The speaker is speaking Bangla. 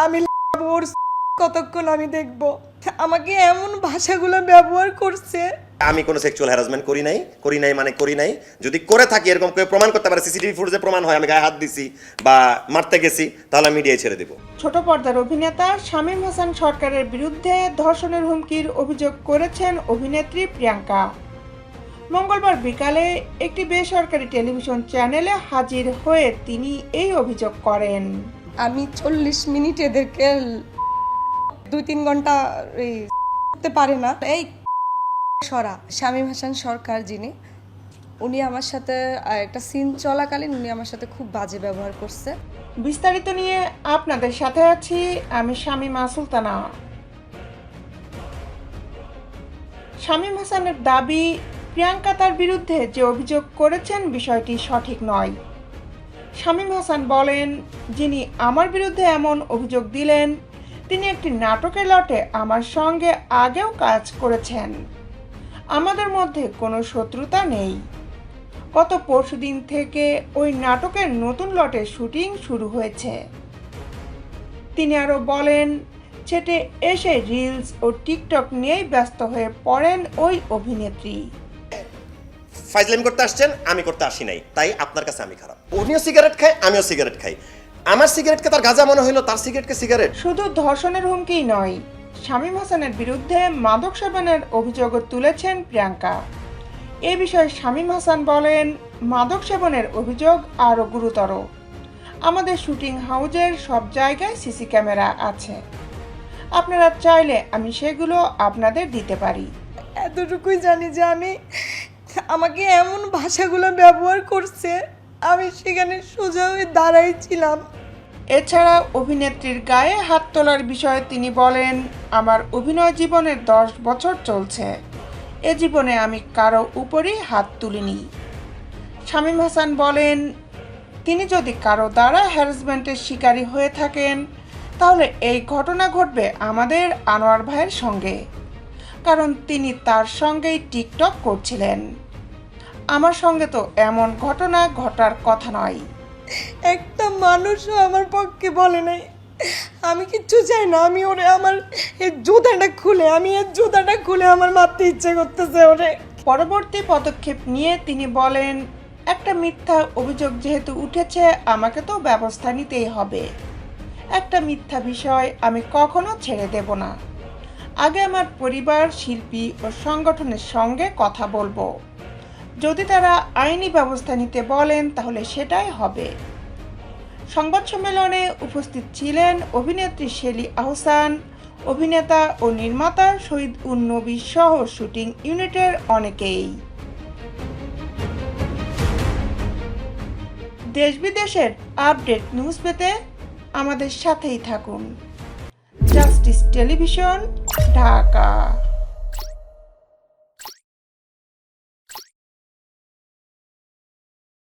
আমি ওর কতক্ষণ আমি দেখব? আমাকে এমন ভাষাগুলো ব্যবহার করছে। আমি কোনো সেক্সুয়াল হ্যারাসমেন্ট করি নাই মানে করি নাই। যদি করে থাকি এরকম কেউ প্রমাণ করতে পারে, সিসিটিভি ফুটেজে প্রমাণ হয় আমি গায়ে হাত দিছি বা মারতে গেছি, তাহলে আমি মিডিয়ায় ছেড়ে দেব। ছোট পর্দার অভিনেতা শামীম হাসান সরকারের বিরুদ্ধে ধর্ষণের হুমকির অভিযোগ করেছেন অভিনেত্রী প্রিয়াঙ্কা। মঙ্গলবার বিকালে একটি বেসরকারি টেলিভিশন চ্যানেলে হাজির হয়ে তিনি এই অভিযোগ করেন। আমি 40 মিনিট এদেরকে 2-3 ঘন্টা করতে পারে না। এই শামীম হাসান সরকার যিনি, উনি আমার সাথে একটা সিন চলাকালীন উনি আমার সাথে খুব বাজে ব্যবহার করছে। বিস্তারিত নিয়ে আপনাদের সাথে আছি আমি শামীমা সুলতানা। শামীম হাসানের দাবি, প্রিয়াঙ্কা তার বিরুদ্ধে যে অভিযোগ করেছেন বিষয়টি সঠিক নয়। শামীম হাসান বলেন, যিনি আমার বিরুদ্ধে এমন অভিযোগ দিলেন তিনি একটি নাটকের লটে আমার সঙ্গে আগেও কাজ করেছেন। আমাদের মধ্যে কোনো শত্রুতা নেই। গত পরশুদিন থেকে ওই নাটকের নতুন লটের শুটিং শুরু হয়েছে। তিনি আরও বলেন, ছেটে এসে রিলস ও টিকটক নিয়েই ব্যস্ত হয়ে পড়েন ওই অভিনেত্রী। ফাইজলামি করতে আসছেন, আমি করতে আসি নাই, তাই আপনার কাছে আমি খারাপ। উনিও সিগারেট খায়, আমিও সিগারেট খাই। আমার সিগারেটকে তার গাঁজা মনে হইলো, তার সিগারেটকে সিগারেট। শুধু ধর্ষণের হুমকিই নয়, শামীম হাসানের বিরুদ্ধে মাদক সেবনের অভিযোগও তুলেছেন প্রিয়াঙ্কা। এ বিষয়ে শামীম হাসান বলেন, মাদক সেবনের অভিযোগ আরও গুরুতর। আমাদের শুটিং হাউজের সব জায়গায় সিসি ক্যামেরা আছে। আপনারা চাইলে আমি সেগুলো আপনাদের দিতে পারি। এতটুকুই জানি যে আমাকে এমন ভাষাগুলো ব্যবহার করছে, আমি সেখানে সোজা হয়ে দাঁড়াই ছিলাম। এছাড়া অভিনেত্রীর গায়ে হাত তোলার বিষয়ে তিনি বলেন, আমার অভিনয় জীবনের 10 বছর চলছে। এ জীবনে আমি কারো উপরই হাত তুলিনি। শামীম হাসান বলেন, তিনি যদি কারো দ্বারা হ্যারাসমেন্টের শিকারী হয়ে থাকেন তাহলে এই ঘটনা ঘটবে আমাদের আনোয়ার ভাইয়ের সঙ্গে, কারণ তিনি তার সঙ্গেই টিকটক করছিলেন। আমার সঙ্গে তো এমন ঘটনা ঘটার কথা নয়। একটা মানুষও আমার পক্ষে বলে নাই। আমি কিচ্ছু চাই না, আমি ওরে আমার এই জুতাটা খুলে আমার মারতে ইচ্ছে করতেছে ওরে। পরবর্তী পদক্ষেপ নিয়ে তিনি বলেন, একটা মিথ্যা অভিযোগ যেহেতু উঠেছে আমাকে তো ব্যবস্থা নিতেই হবে। একটা মিথ্যা বিষয় আমি কখনো ছেড়ে দেব না। আগে আমার পরিবার, শিল্পী ও সংগঠনের সঙ্গে কথা বলবো। যদি তারা আইনি ব্যবস্থা নিতে বলেন তাহলে সেটাই হবে। সংবাদ সম্মেলনে উপস্থিত ছিলেন অভিনেত্রী শেলী আহসান, অভিনেতা ও নির্মাতা শহীদ উন-নবী সহ শুটিং ইউনিটের অনেকেই। দেশ বিদেশের আপডেট নিউজ পেতে আমাদের সাথেই থাকুন। Justice television, Dhaka.